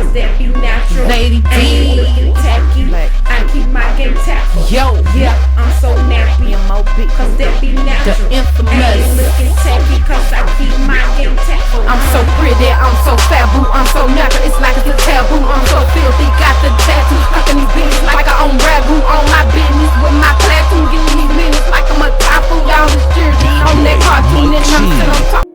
cause that be natural. Lady I ain't D, looking tacky, I keep my game tactful. yo, Yeah, I'm so nappy, M.O.B. cause that be the natural. I ain't infamous. looking tacky, cause I keep my game tactful. I'm so pretty, I'm so fat, boo, I'm so natural, it's like it's a taboo. I'm so filthy, got the tattoo, stuck in these bitches like I own ragu. On my business with my platoon, getting these minutes like I'm a typhoon. Y'all this jersey on that cartoon, and I'm still on top.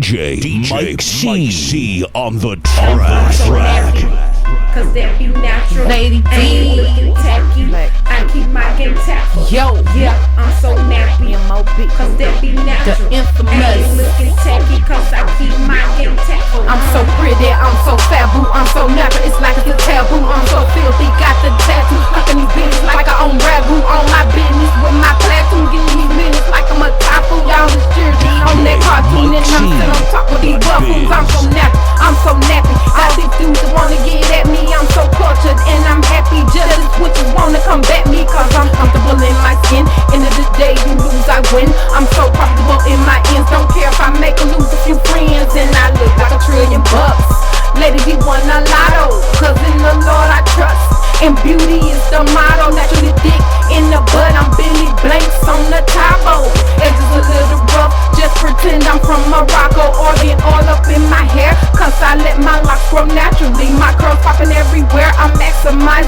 DJ Mike C on the I'm track. so happy, cause that be natural. Lady D. Ain't looking tacky. I keep my game tactful. Yo, Yeah, I'm so nappy, M.O.B. cause that be natural. The infamous. Ain't looking tacky, cause I keep my game tactful. I'm so pretty, I'm so fabu, I'm so natural, it's like it's a taboo. I'm so filthy, got the tattoo, fucking these bitches like I own ragu. On my business with my platoon, getting these minutes like I'm a typhoon. Y'all is jersey on that cartoon, and I'm still on top of these buffaloes. I'm so nappy, I'm so nappy. All these dudes that wanna get at me, I'm so cultured and I'm happy. Jealous witches wanna combat me, cause I'm comfortable in my skin. End of the day, you lose, I win. I'm so profitable in my ends, don't care if I make or lose a few friends, and I look like $1 trillion. Lady, he won a lotto, cause in the Lord I trust, and beauty is the motto. Naturally thick in the bud, I'm Billy Blanks on the Tabo. Edges a little rough, just pretend I'm from Morocco. Organ all up in my hair, cause I let my locks grow naturally. My curls popping everywhere, I maximize